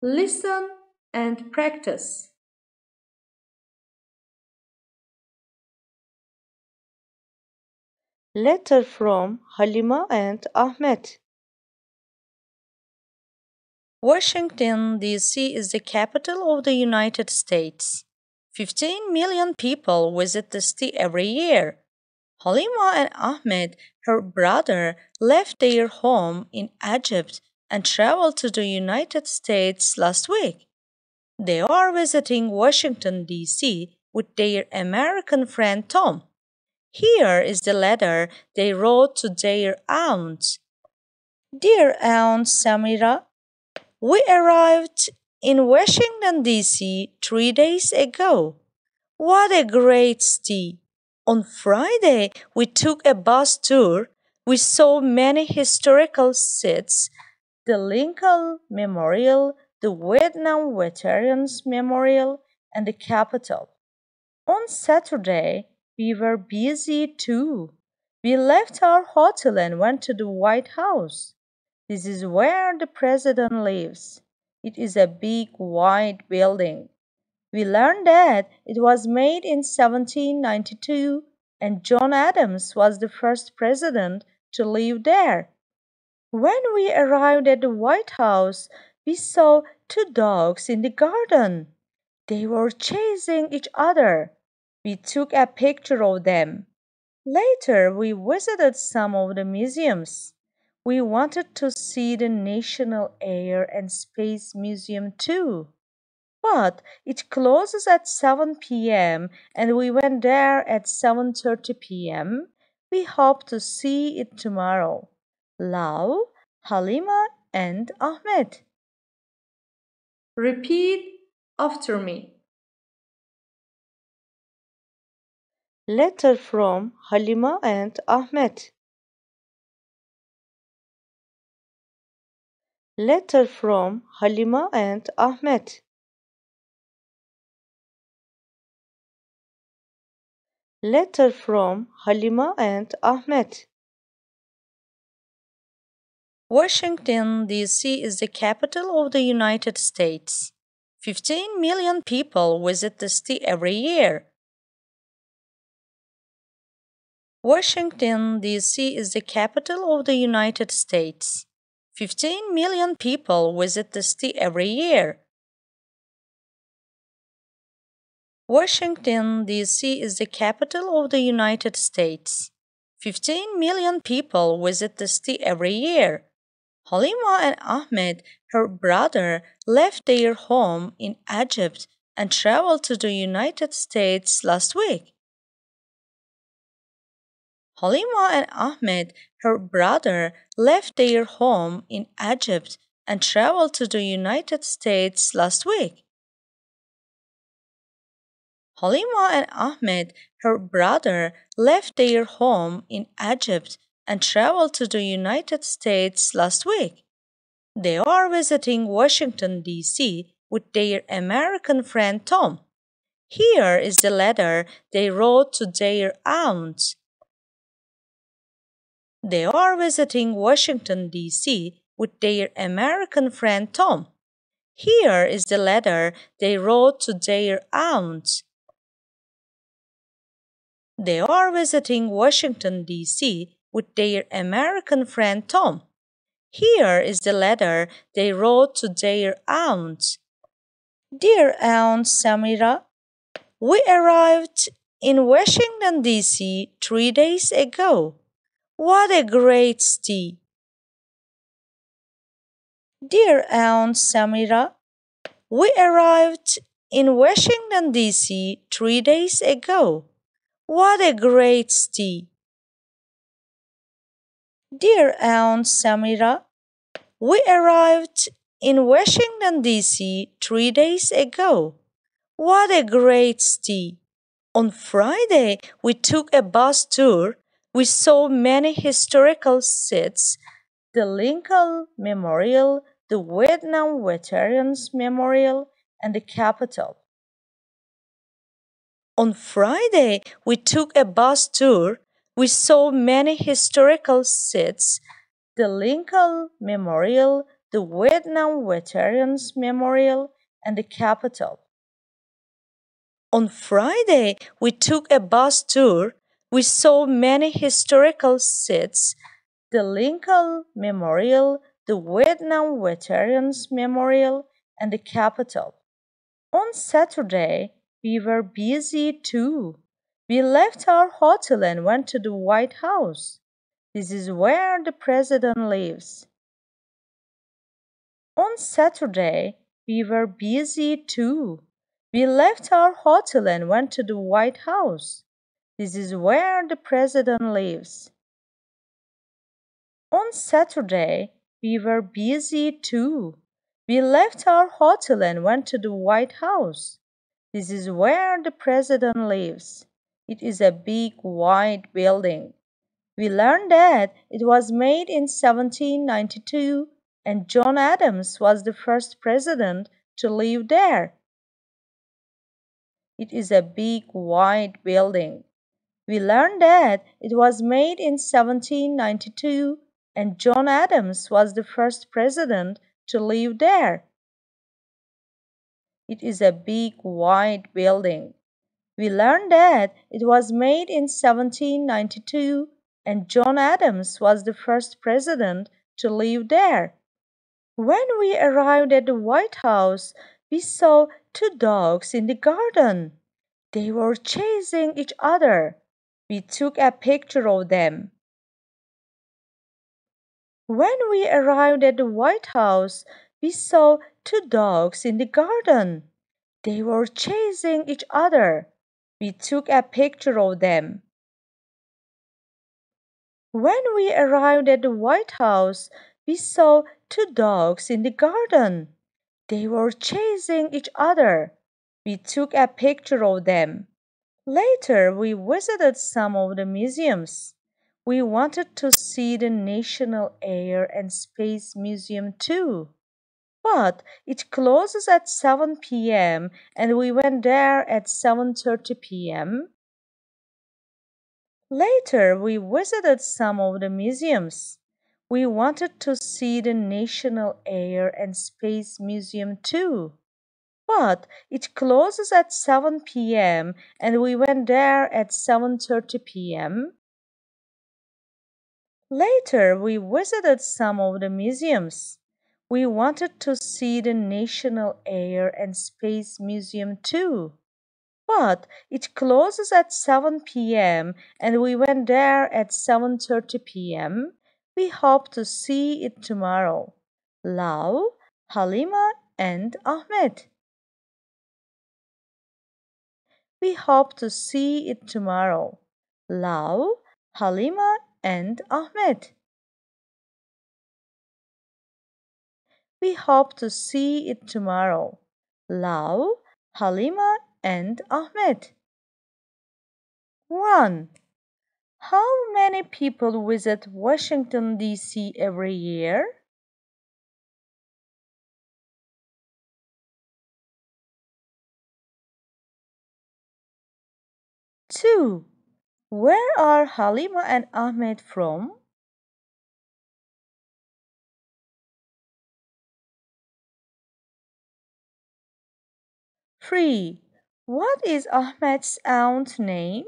Listen and practice. Letter from Halima and Ahmed. Washington, D.C. is the capital of the United States. 15 million people visit the city every year. Halima and Ahmed, her brother, left their home in Egypt and traveled to the United States last week. They are visiting Washington, D.C. with their American friend Tom. Here is the letter they wrote to their aunt. Dear Aunt Samira, we arrived in Washington, D.C. 3 days ago. What a great city! On Friday, we took a bus tour. We saw many historical sites, the Lincoln Memorial, the Vietnam Veterans Memorial, and the Capitol. On Saturday, we were busy too. We left our hotel and went to the White House. This is where the president lives. It is a big white building. We learned that it was made in 1792 and John Adams was the first president to live there. When we arrived at the White House, we saw 2 dogs in the garden. They were chasing each other. We took a picture of them. Later, we visited some of the museums. We wanted to see the National Air and Space Museum too. But it closes at 7 p.m. and we went there at 7:30 p.m. We hope to see it tomorrow. Love, Halima and Ahmed. Repeat after me. Letter from Halima and Ahmed. Letter from Halima and Ahmed. Letter from Halima and Ahmed. Washington, D.C. is the capital of the United States. 15 million people visit the city every year. Washington, D.C. is the capital of the United States. 15 million people visit the city every year. Washington, D.C. is the capital of the United States. 15 million people visit the city every year. Halima and Ahmed, her brother, left their home in Egypt and traveled to the United States last week. Halima and Ahmed, her brother, left their home in Egypt and traveled to the United States last week. Halima and Ahmed, her brother, left their home in Egypt and traveled to the United States last week. They are visiting Washington, D.C. with their American friend Tom. Here is the letter they wrote to their aunt. They are visiting Washington, D.C. with their American friend Tom. Here is the letter they wrote to their aunt. They are visiting Washington, D.C. with their American friend Tom. Here is the letter they wrote to their aunt. Dear Aunt Samira, we arrived in Washington, D.C. 3 days ago. What a great city! Dear Aunt Samira, we arrived in Washington, D.C. 3 days ago. What a great city! Dear Aunt Samira, we arrived in Washington, D.C. 3 days ago. What a great city! On Friday, we took a bus tour. We saw many historical sites, the Lincoln Memorial, the Vietnam Veterans Memorial, and the Capitol. On Friday, we took a bus tour. We saw many historical sites, the Lincoln Memorial, the Vietnam Veterans Memorial, and the Capitol. On Friday, we took a bus tour. We saw many historical sites, the Lincoln Memorial, the Vietnam Veterans Memorial, and the Capitol. On Saturday, we were busy too. We left our hotel and went to the White House. This is where the president lives. On Saturday, we were busy too. We left our hotel and went to the White House. This is where the president lives. On Saturday, we were busy too. We left our hotel and went to the White House. This is where the president lives. It is a big white building. We learned that it was made in 1792 and John Adams was the first president to live there. It is a big white building. We learned that it was made in 1792 and John Adams was the first president to live there. It is a big white building. We learned that it was made in 1792 and John Adams was the first president to live there. When we arrived at the White House, we saw two dogs in the garden. They were chasing each other. We took a picture of them. When we arrived at the White House, we saw two dogs in the garden. They were chasing each other. We took a picture of them. When we arrived at the White House, we saw two dogs in the garden. They were chasing each other. We took a picture of them. Later, we visited some of the museums. We wanted to see the National Air and Space Museum too. But it closes at 7 p.m. and we went there at 7:30 p.m. Later, we visited some of the museums. We wanted to see the National Air and Space Museum too. But it closes at 7 p.m. and we went there at 7:30 p.m. Later, we visited some of the museums. We wanted to see the National Air and Space Museum too. But it closes at 7 p.m. and we went there at 7:30 p.m. We hope to see it tomorrow. Love, Halima and Ahmed. We hope to see it tomorrow. Love, Halima and Ahmed. We hope to see it tomorrow. Love, Halima and Ahmed. 1. How many people visit Washington, D.C. every year? Two. Where are Halima and Ahmed from? 3. What is Ahmed's aunt's name?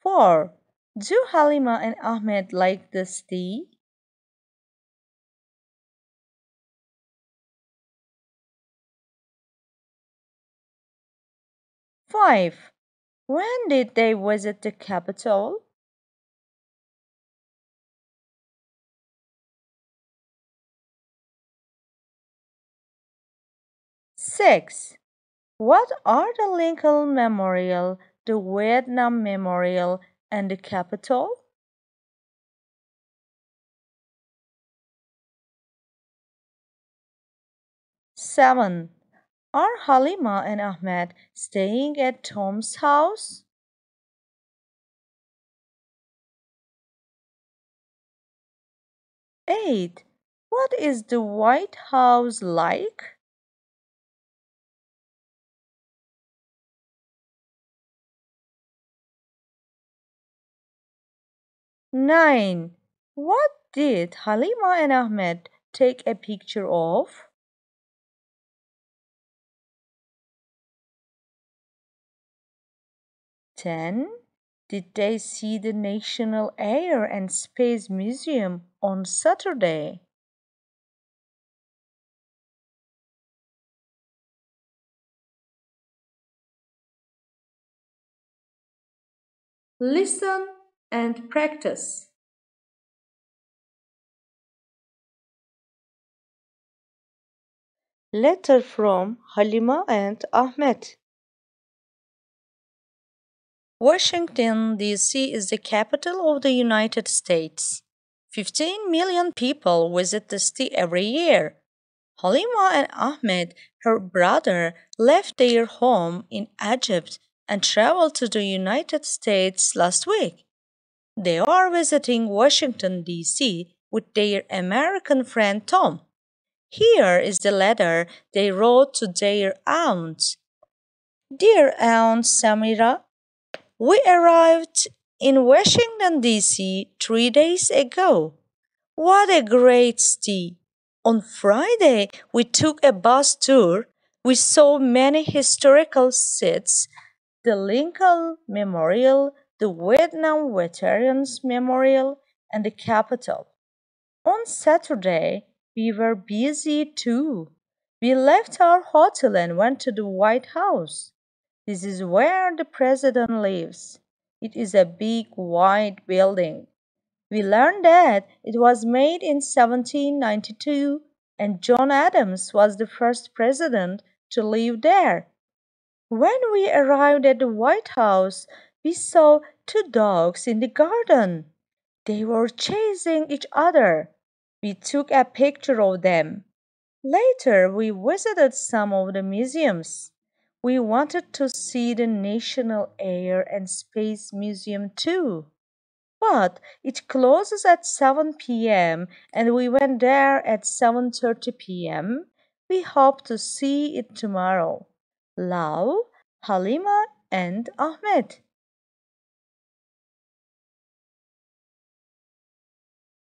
4. Do Halima and Ahmed like this tea? 5. When did they visit the capital? 6. What are the Lincoln Memorial, the Vietnam Memorial, and the Capitol? 7. Are Halima and Ahmed staying at Tom's house? 8. What is the White House like? 9. What did Halima and Ahmed take a picture of? 10. Did they see the National Air and Space Museum on Saturday? Listen and practice. Letter from Halima and Ahmed. Washington, D.C. is the capital of the United States. 15 million people visit the city every year. Halima and Ahmed, her brother, left their home in Egypt and traveled to the United States last week. They are visiting Washington, D.C. with their American friend Tom. Here is the letter they wrote to their aunt. Dear Aunt Samira, we arrived in Washington, D.C. 3 days ago. What a great city! On Friday, we took a bus tour. We saw many historical sites, the Lincoln Memorial, the Vietnam Veterans Memorial, and the Capitol. On Saturday, we were busy too. We left our hotel and went to the White House. This is where the president lives. It is a big white building. We learned that it was made in 1792 and John Adams was the first president to live there. When we arrived at the White House, we saw two dogs in the garden. They were chasing each other. We took a picture of them. Later, we visited some of the museums. We wanted to see the National Air and Space Museum too. But it closes at 7 p.m. and we went there at 7:30 p.m. We hope to see it tomorrow. Love, Halima and Ahmed.